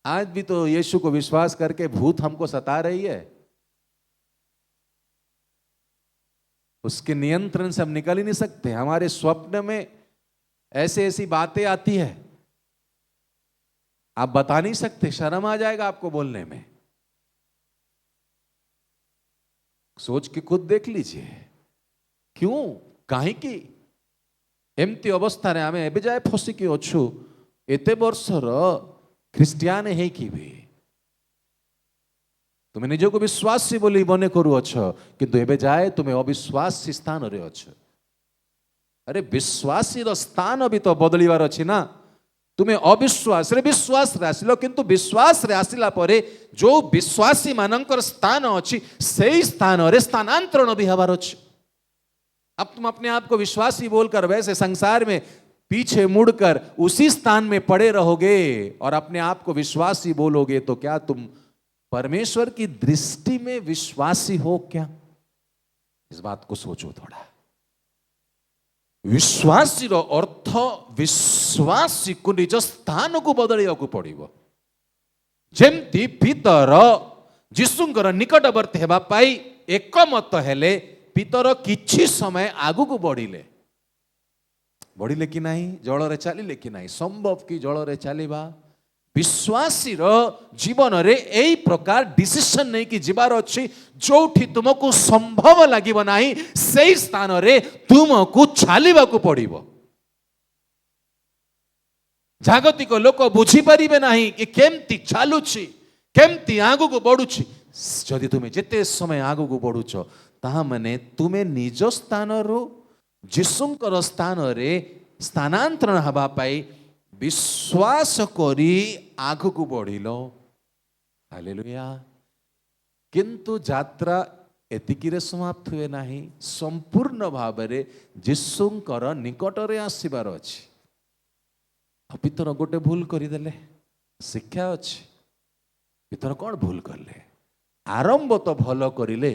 आज भी तो यीशु को विश्वास करके भूत हमको सता रही है, उसके नियंत्रण से हम निकल ही नहीं सकते। हमारे स्वप्न में ऐसे ऐसी बातें आती है, आप बता नहीं सकते, शर्म आ जाएगा आपको बोलने में। सोच के खुद देख लीजिए। क्यों? काहे की एमती अवस्था रे आमे एबे जाए फसिकी अछु। एते वर्षर ख्रिस्टियान है कि भी तुम्हें निजको विश्वासी बोली मने करू अछ, किंतु एबे जाए तुम्हें अविश्वासी स्थान रे अछ। अरे विश्वासी रो स्थान भी तो बदलिवार अछि ना। तुम्हें अविश्वास रे विश्वास रे आसिलो, किंतु विश्वास रे आसिला परे जो विश्वासी मानकर स्थान अछि सेही स्थान रे स्थानांतरण भी हबार अछि। अब तुम अपने आप को विश्वासी बोलकर वैसे संसार में पीछे मुड़कर उसी स्थान में पड़े रहोगे और अपने आप को विश्वासी बोलोगे तो क्या तुम परमेश्वर की दृष्टि में विश्वासी हो क्या? इस बात को सोचो थोड़ा। विश्वासी रो अर्थ विश्वासी को निज स्थान को बदलिया को पड़िबो। जेमती पितर जीशुंकर निकटवर्ती हेबा पाई एकमत हेले पितर किछि समय आगु को बढ़िले कि नहीं, जल रे चलिले कि नहीं, संभव कि जल रे चलिबा? विश्वासी रो जीवन रे एई प्रकार डिसीजन नहीं कि जीवार अछि जोठी तुमको संभव लागिबो नाही सेई स्थान रे तुमको छालिबा को पड़िबो। जागतिक लोक बुझी परिबे नाही कि केमती चालुछि, केमती आगु को बढ़ुछि। जदि तुमे जेते समय आगु को बढ़ुछ ताहा माने तुमे निज स्थान रो जीशुंकर स्थान रे स्थानांतरण हवा पाई विश्वास करी आगु को बढ़िलो। हालेलुया। किंतु यात्रा एतिकिरे समाप्त हुए नहीं, संपूर्ण भाव में जीशुंकर निकट रे आसीबार अछि। पितर गोटे भूल करदेले, शिक्षा अच्छी। पितर कौन भूल कले? आरंभ तो भल करिले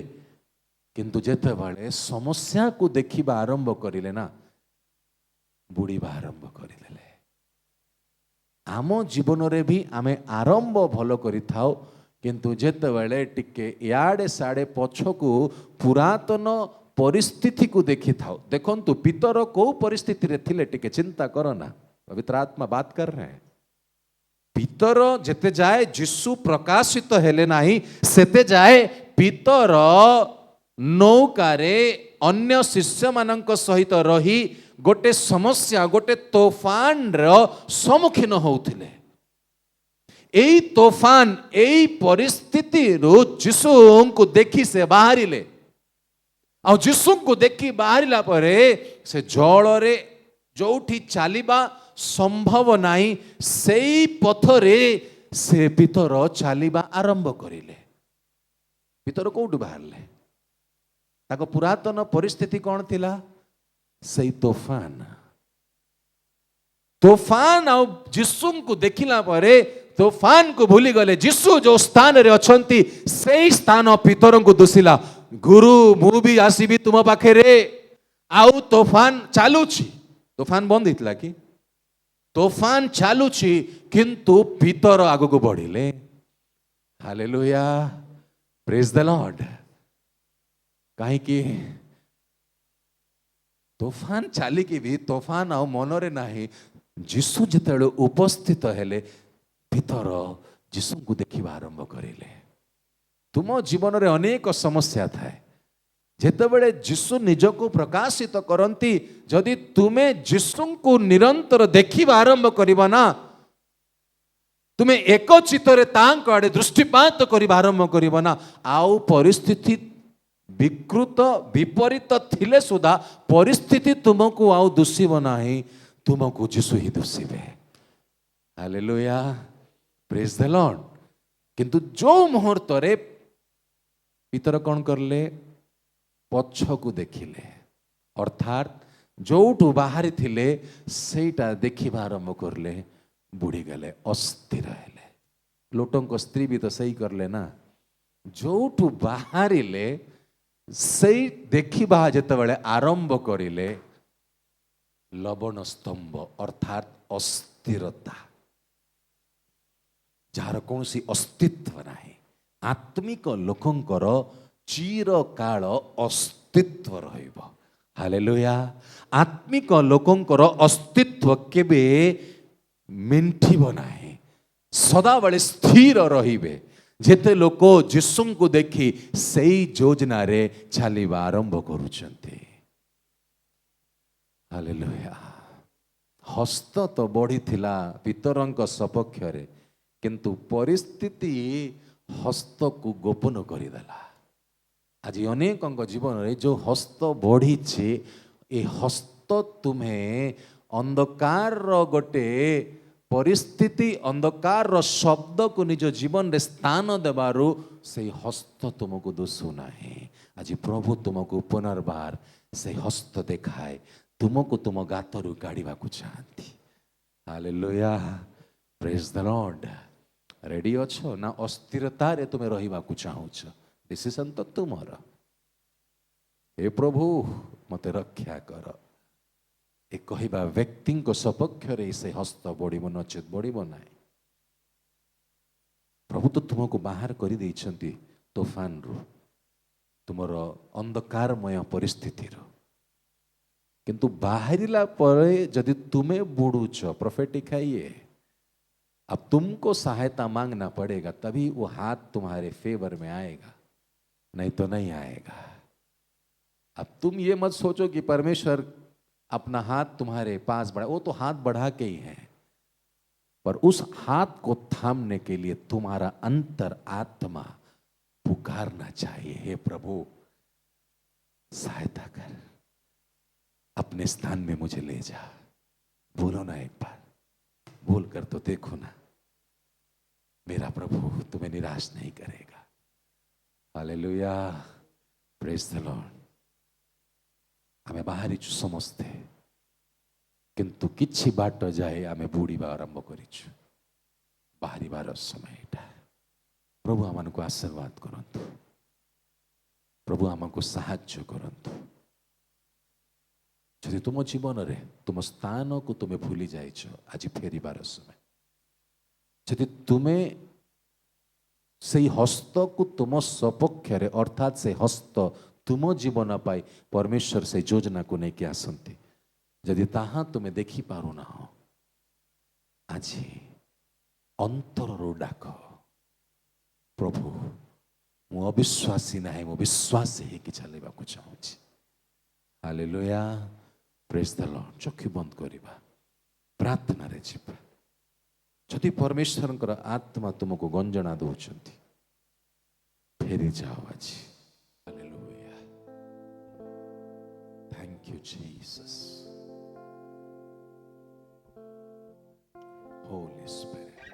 किंतु जेते बाले समस्या को देखिबा आरंभ करिले ना बुड़ीबा आरंभ करदेले। आम जीवन रे भी आमे आरंभ भल करि थाओ किंतु जेते बाले टिके याडे साडे पछकू पुरातन परिस्थिति को देखि थाओ। देखंतु पितर को परिस्थिति रे थिले टिके चिंता करो ना। पवित्र आत्मा बात कर रहे हैं। पितर जेते जाए जिसु प्रकाशित हेले नाही सेते जाए पितर नौकारे अन्य शिष्य मानक सहित रही गोटे समस्या गोटे तोफान रो सम्मुखीन होउथिले। एई तोफान एई परिस्थिति रो जिसु को देखि से बाहरिले। आ जिसु को देखि बाहरिला परे से जल रे जोठी चालिबा संभव नहीं सेई पथरे से पितर चालिबा आरंभ करिले। पितर कोउठु बाहरले? ताको पुरातन परिस्थिति कौन थिला? सेई तोफान। तोफान आ जिसु को देखिला परे तोफान को भूली गले। जिसु जो स्थान रे अछंती सेई स्थान पितर को दुसिला। गुरु मु भी आसीबी तुम पाखे रे। आउ तोफान चालुछि। तोफान बंद हितला कि? तोफान चालुछि किंतु पितर आगु को बढ़िले। Hallelujah, praise the Lord. कहीं कि तोफान चाली की भी तोफान आ मनरे नाही। जिसु जेतेबेले उपस्थित हेले पितर जिसु को देखिबा आरंभ करिले। तुम जीवन रे अनेक समस्या थाए। जेतेबेले जिसु निजको प्रकाशित करंती जदि तुमे जिसु को निरंतर देखिबा आरंभ करिबा ना तुमे एक चित्तरे तांक आड़े दृष्टिपात करिबा आरंभ करिबा ना आउ परिस्थिति विकृत विपरीत थिले सुधा परिस्थिति तुमको आउ दुसिबो नाही, तुमको जिसु ही दुसिबे। Hallelujah, praise the Lord. किंतु जो मुहूर्त रे पितर कौन करले? पछकू देखिले अर्थात जोठू बाहरी थिले सेटा देखिबा आरंभ करले। बुड़ी गले, अस्थिर हेले। लोटों स्त्री भी तो सही करले ना। जोठू बाहरिले सही देखिबा जेतेबेले आरंभ करिले लवण स्तंभ अर्थात अस्थिरता जार कौन सी अस्तित्व नाही। आत्मिक लोकंकर चिर काल अस्तित्व रहिबो। हालेलुया। आत्मिक लोकंकर अस्तित्व केबे मिंठिबो नाही, सदाबले स्थिर रहिबे। जेते लोक जिसु को देखी सेई योजना रे चलिबा आरंभ करूछंती। हालेलुया। हस्त तो बढ़ी थिला पितरंक सपक्ष रे किंतु परिस्थिति हस्त को गोपन करिदेला। आज अनेक जीवन रे जो हस्त बढ़ी छे ए हस्त तुम्हें अंधकार गोटे परिस्थिति अंधकार शब्द को निज जीवन रे स्थान देबारु से हस्त तुमको दोषु नाही। आज प्रभु तुमको पुनर्बार से हस्त देखाए तुमको तुम गातरु काढ़ा को चाहती। Hallelujah, praise the Lord. Ready अच्छो ना अस्थिरता रे तुम्हें रहिबा को चाहूच डिसीजन तो तुमर हे प्रभु मते रक्षा कर ए कहवा व्यक्ति सपक्ष से हस्त बढ़ नचेत बढ़ ना प्रभु तो तुमको बाहर कर देइछंती तूफान रु तुमर अंधकारमय परिस्थिति किंतु बाहरिला परे जदि तुम्हें बुड़ुच प्रोफेटिक है ये अब तुमको सहायता मांगना पड़ेगा तभी वो हाथ तुम्हारे फेवर में आएगा नहीं तो नहीं आएगा। अब तुम ये मत सोचो कि परमेश्वर अपना हाथ तुम्हारे पास बढ़ा, वो तो हाथ बढ़ा के ही है, पर उस हाथ को थामने के लिए तुम्हारा अंतर आत्मा पुकारना चाहिए, हे प्रभु सहायता कर, अपने स्थान में मुझे ले जा। बोलो ना एक बार, बोल कर तो देखो ना, मेरा प्रभु तुम्हें निराश नहीं करेगा। Hallelujah, praise the Lord. आमे बाहरी समस्ते किंतु किछि बाट जाए आमे बुड़ीबा आरंभ करिछु। बाहरी बार समय एटा। प्रभु आमनको आशीर्वाद करंतु, प्रभु आमको साहाय्य करंतु। यदि तुम जीवन रे तुम स्थान को तुम्हें भूली जाइछ, आज फेरिबार समय, यदि तुम्हें से हस्त को तुम सपक्ष अर्थात से हस्त तुम जीवन पाई परमेश्वर से योजना को नहीं क्या आसंती, यदि ताहा तुम्हें देखी पारु ना हो, आज अंतर रो डाक, प्रभु मु अविश्वासी ना, मु विश्वास ही कि चलेबा को चाहूची। Hallelujah, praise the Lord. चक्षु बंद करिबा, प्रार्थना रे जीवा। जदि परमेश्वर आत्मा तुमको गंजना दौरान फेरी जाओ आज। Hallelujah, thank you Jesus, Holi spirit,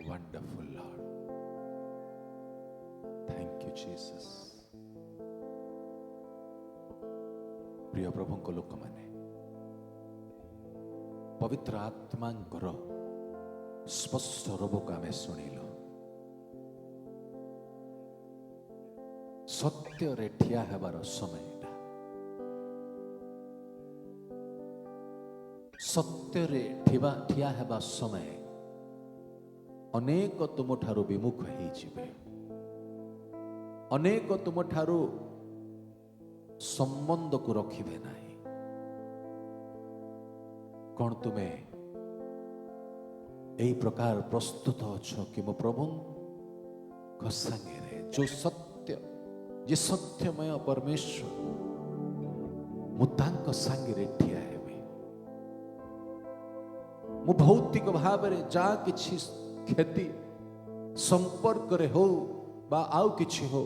wonderful Lord, thank you Jesus. प्रिय प्रभु को लोक माने पवित्र आत्मांकर स्पष्ट रूप आमे शुणिल, सत्य रे ठिया हेबार समय, सत्य रे ठिया हेबा समय अनेक तुम ठारू विमुख हो जिवे, अनेक तुम ठारू संबंध को रखिबे नहीं। कौन तुम्हें यही प्रकार प्रस्तुत अच्छो कि मो प्रभु संगे जो सत्य, जे सत्यमय परमेश्वर मुतांक संगे ठिया हेबे। मु भौतिक भाव रे जा किछि क्षति संपर्क रे हो बा आउ किछि हो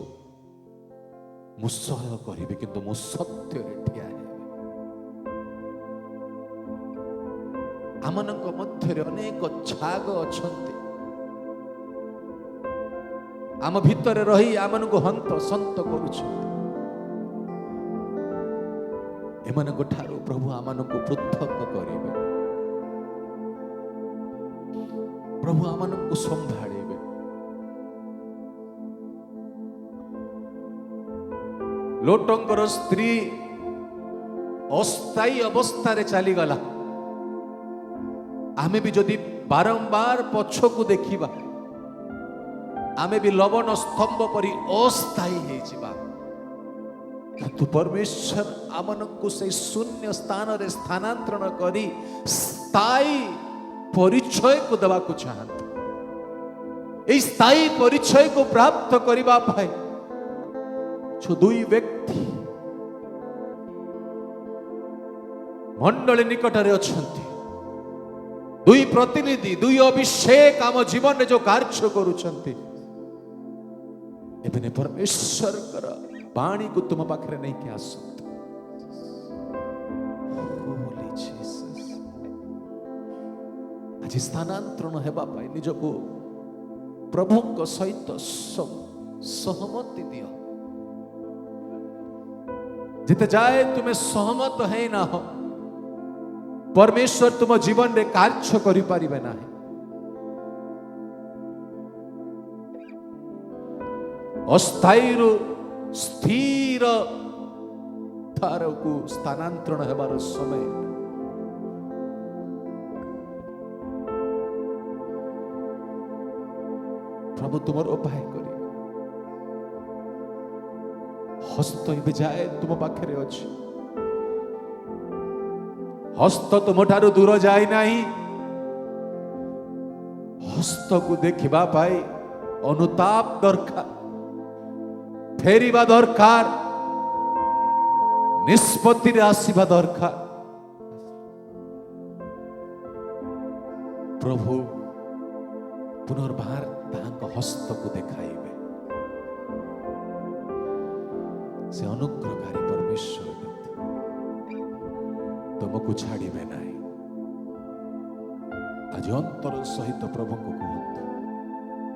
मु सहय करिबे, किंतु मु सत्य रे ठिया हेबे। आमनक मध्य अनेक छाग अछंती, आम भितर रही आमनको हंत संत करुछंती। एमनको ठारू प्रभु आमनको पृथक करिबे, प्रभु आमनको संभाळिबे। लोटंकर स्त्री अस्थायी अवस्था रे चली गला, आमे भी जदि बारंबार पछकु देखिबा, आमे भी लवण स्तंभ परी अस्थायी हे जिबा। किंतु परमेश्वर आमनकु से शून्य स्थान रे स्थानांतरण करी स्थायी परिचय को देवा को चाहते। ए स्थायी परिचय को प्राप्त करिबा पाए जो दुई व्यक्ति मंडली निकट रे अछंती, दुई प्रतिनिधि, दुई अभिषेक आम जीवन में जो कार्य करुछंती, एबने परमेश्वर कर वाणी को तुम पाखरे नहीं क्या आसत। होली जीसस, आज स्थानांतरण हेबा पाई निजको प्रभु को सहित सहमति दियो। जिते जाए तुम्हें सहमत है ना हो, परमेश्वर तुम जीवन रे कार्य करि परिबे नाही। अस्थायी स्थिर तारकू स्थानांतरण हेबार समय प्रभु तुम उपाय करी। हस्त एबे जाए तुम पाखरे अछि, हस्त तुम ठारू दूर जाए नहीं। हस्त को देखिबा पाई अनुताप दरकार, फेरिबा दरकार, निष्पत्ति रे आसीबा दरकार। प्रभु पुनर्बार तांको हस्त को देखाइबे। से अनुग्रहकारी परमेश्वर तुमको छाड़िबे नहीं। आज अंतर सहित प्रभु को कहतु,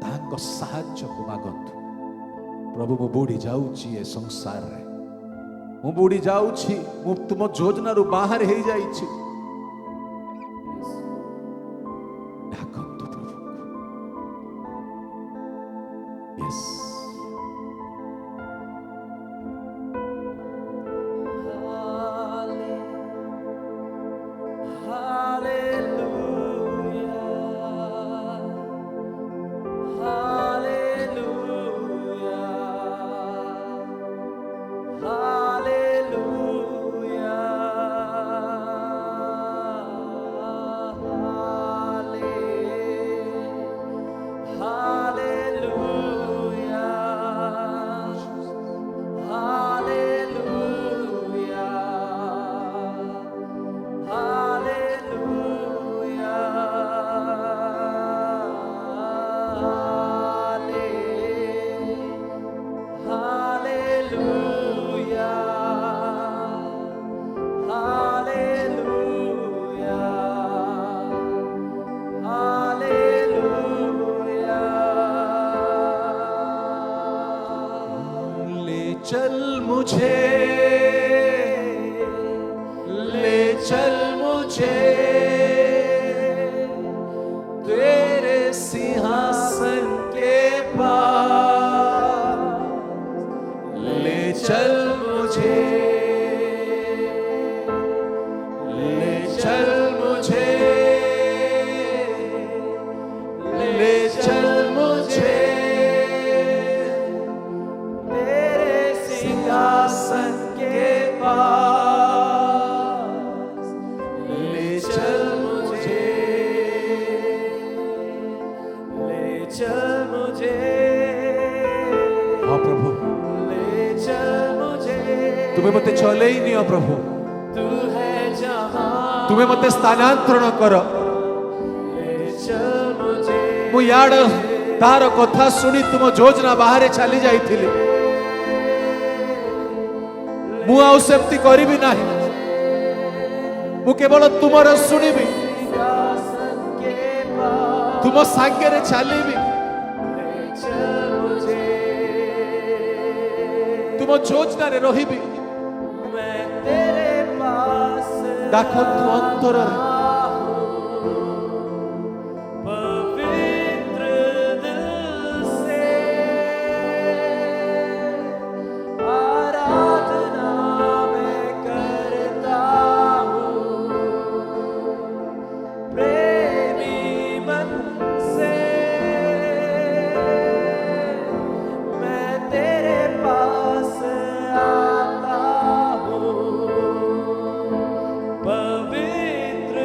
तांको साहाय्य को मागतु। प्रभु मु बुड़ी जाउची ए संसार रे, मु बुड़ी जाउची, मु तुम योजना रु बाहर हे जाइछि। डाकंतु प्रभु यस। चल मुझे, ले चल मुझे तेरे सिंहासन के पास। ले चल मुझे, ले चल मुझे, ले चल मुझे सिंहासन के पास। ले चल मुझे, ले चल मुझे। हाँ प्रभु, ले चल मुझे। तुम्हें मते चले ही नहीं हो प्रभु, तू है जहां, तुम्हें मते स्थानांतरण कर। ले चल मुझे। मु याड तार कथा सुनी तुम योजना बाहर चली जाइथिली। मु आउ सेमती करिबी नाही, मु केवल तुमर सुनिबी, तुम सांगे रे चलिबी। तुम योजना रे रहिबी। मैं तेरे पास डाकन तू अंतर रे पवित्र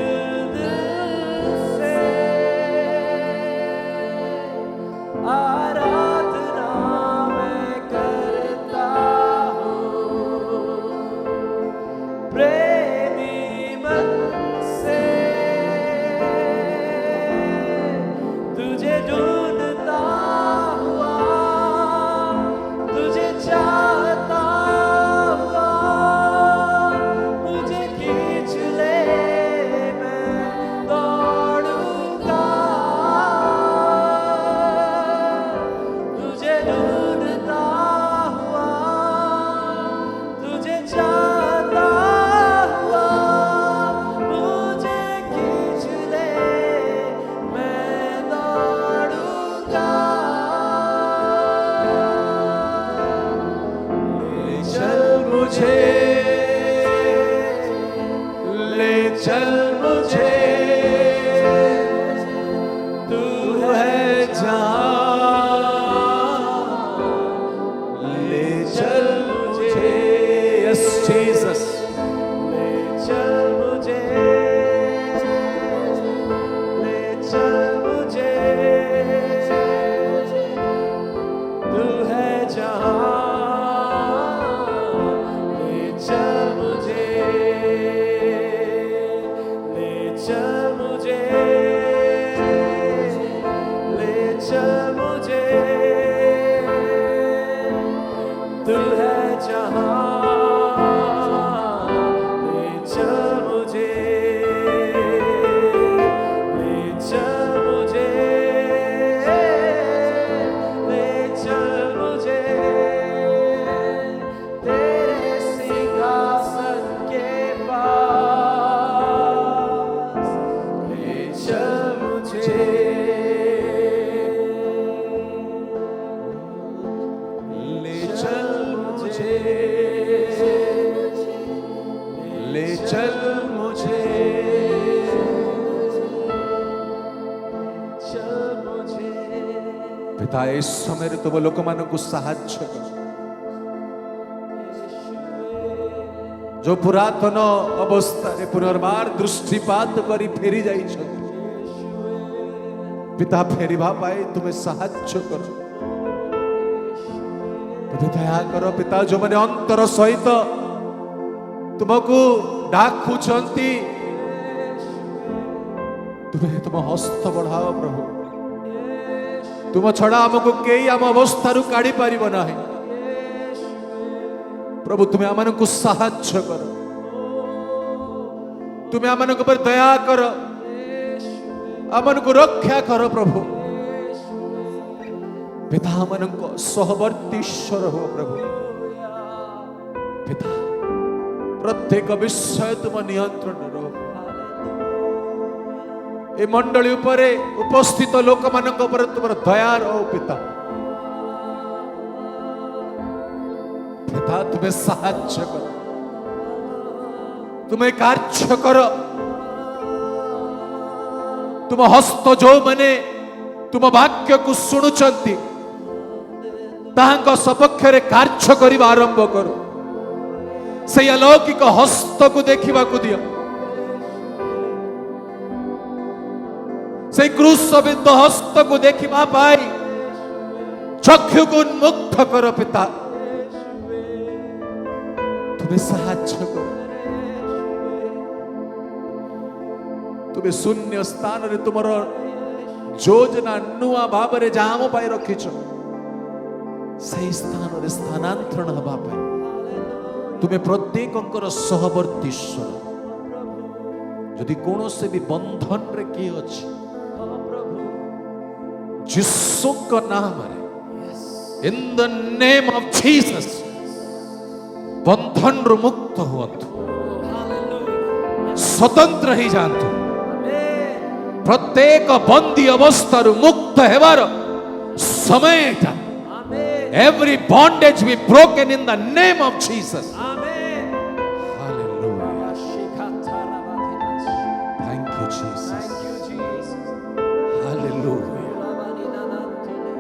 मुझे, ले चल मुझे, ले चल मुझे, पिता इस समय तुम लोक मान को साहाय्य कर, जो पुरातन अवस्था पुनर्बार दृष्टिपात करी फेरी जाई, पिता फेरिबा पाए तुम्हें साहाय्य कर, तुम्हें दया करो पिता, जो मैंने अंतर सहित तुमको डाकुचंती, तुम्हें तुम हस्त बढ़ाओ प्रभु, तुम छड़ा आमको कई आम अवस्था काढ़ी पार ना, प्रभु तुम्हें आम को साहाय्य कर, तुम्हें आम पर दया कर, आम को रक्षा कर प्रभु, पिता आम सहवर्तीश्वर हो प्रभु, पिता प्रत्येक विषय तुम नियंत्रण रहो, ए मंडली उपरे उपस्थित लोक मान तुम दया रहो पिता, पिता तुम्हें साहाय्य कर, तुम्हें कार्य कर, तुम हस्त जो मैंने तुम वाक्य को शुणुचंती ताहांको सपक्ष रे कार्य करिबा आरंभ करो, से अलौकिक हस्त को देखिबा को दियो, से क्रूसबिंद हस्त को देखिबा पाई चक्षु को उन्मुक्त करो पिता, तुम्हें साहाय्य करो, तुम्हें शून्य स्थान रे तुमर योजना नुआ भाव रे जाम पाई रखिछ, सही स्थान रे स्थानांतरण हबा पाई तुम्हें प्रत्येकंकर सहवर्तीश्वर, यदि कौन से भी बंधन रे किए अछि यीशु का नाम रे, in the name of Jesus बंधन रु मुक्त हुअन्तु, स्वतंत्र ही जानतु, प्रत्येक बंदी अवस्था रु मुक्त हेबार समय एटा, every bondage be broken in the name of Jesus. Hallelujah. Thank you Jesus. Hallelujah.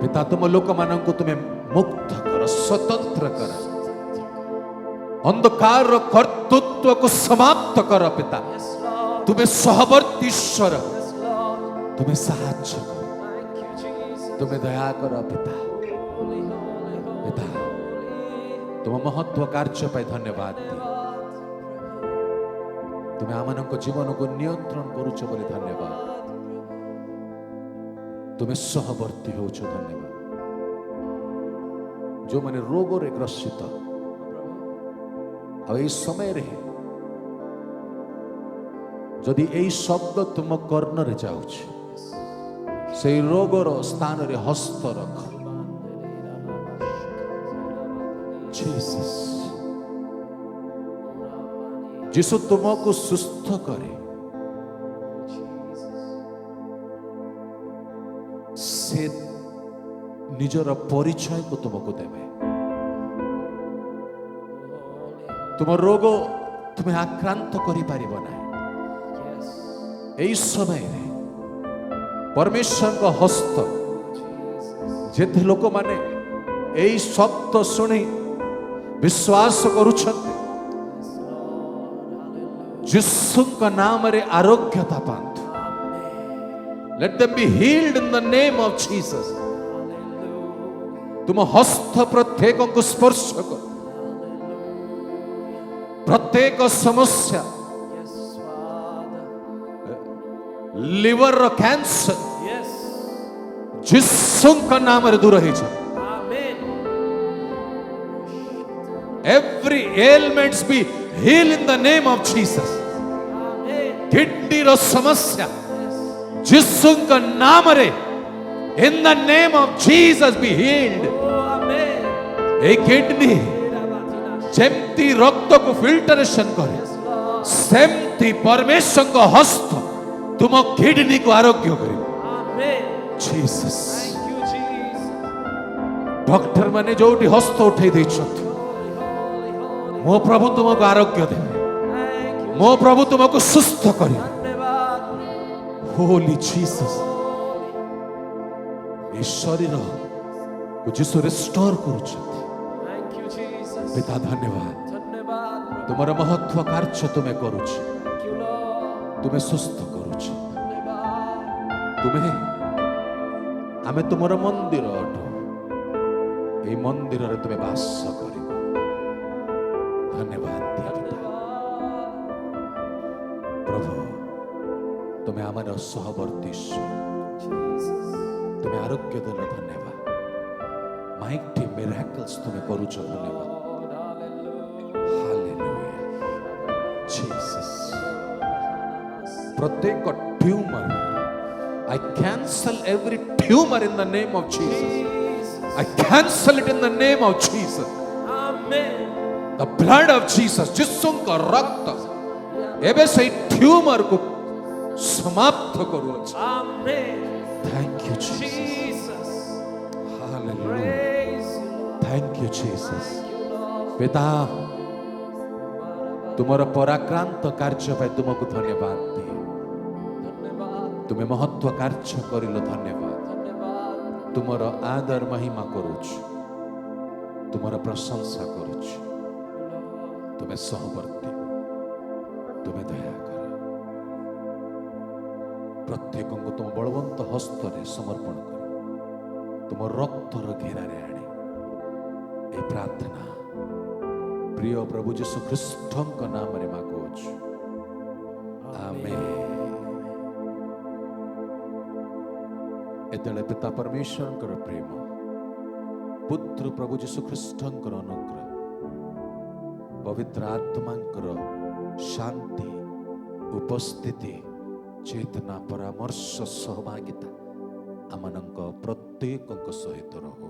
पिता तुम लोक मानन को तुम्हें मुक्त कर, स्वतंत्र कर, अंधकार कर्तृत्व को समाप्त कर पिता, तुम्हें सहवर्तीश्वर, तुम्हें साहाय्य कर, तुम्हें दया कर पिता, पिता तुम महत्व कार्य पाई धन्यवाद दिए, तुम्हें आमन को जीवन को नियंत्रण करुच बोली धन्यवाद, तुम्हें सहवर्ती हो धन्यवाद, जो मैंने रोग रे ग्रसित आ समय रे जदि यही शब्द तुम कर्ण रे जाउछ, से रोगर स्थान रे हस्त रख जीसस, जीसु तुमको सुस्थ करे, से निजर परिचय को तुमको देवे, तुम रोग तुम्हें आक्रांत करि पारिबो ना, एई समय रे परमेश्वर का हस्त जेते लोक माने एई शब्द सुनी विश्वास करुछन्ते, यीशु का नाम रे आरोग्यता पांतु, let them be healed in the name of Jesus, तुम हस्त प्रत्येक को स्पर्श कर, प्रत्येक समस्या लिवर कैंसर यीशु का नाम रे दूर ही जा, every ailments be healed in the name of Jesus, kidney रो समस्या यीशु का नाम रे in the name of Jesus be healed, ए किडनी जेमती रक्त को फिल्टरेशन करे, सेमती परमेश्वर का हस्त तुम किडनी को आरोग्य करे, जीसस डॉक्टर माने जोटी हस्त उठे देछत मो प्रभु तुमको आरोग्य देवे मो प्रभु तुमको सुस्थ करिवे होली जीसस ए शरीर को जीसु रिस्टोर करूछथि पिता धन्यवाद तुम्हारा महत्व कार्य तुम्हें करूछ तुम्हें सुस्थ करूछ तुम्हें आमे तुमर मंदिर अटो ए मंदिर रे तुम्हें वास करिवो धन्यवाद दिया पिता प्रभु तुम्हें आमर सहवर्ती तुम्हें आरोग्य देल धन्यवाद माइटी मिराकल्स तुम्हें करूछ धन्यवाद जीसस प्रत्येक tumour I cancel every tumor in the name of Jesus. I cancel it in the name of Jesus. Amen. The blood of Jesus जिसों का रक्त एबे से ट्यूमर को समाप्त करो Amen. Thank you Jesus. Hallelujah. Thank you Jesus. पिता तुम्हारा पराक्रांत कार्य पे तुमको धन्यवाद दिए तुम्हें महत्व कार्य करिलो धन्यवाद तुमर आदर महिमा करूछ तुमर प्रशंसा करूछ तुम्हें सहवर्ती तुम्हें दया कर प्रत्येक को तुम बलवंत हस्त रे समर्पण कर तुम रक्तर घेरा रे आने ए प्रार्थना प्रिय प्रभु यीशु ख्रीष्टଙ୍କ नामରେ ମାଗୁଅଛୁ आमेन एतले पिता परमेश्वरଙ୍କର प्रेम पुत्र प्रभु यीशु ख्रीष्टଙ୍କର अनुग्रह पवित्र आत्माଙ୍କର शांति उपस्थिति चेतना परामर्श सहभागिता आमनଙ୍କ प्रत्येकଙ୍କ सहित रहो।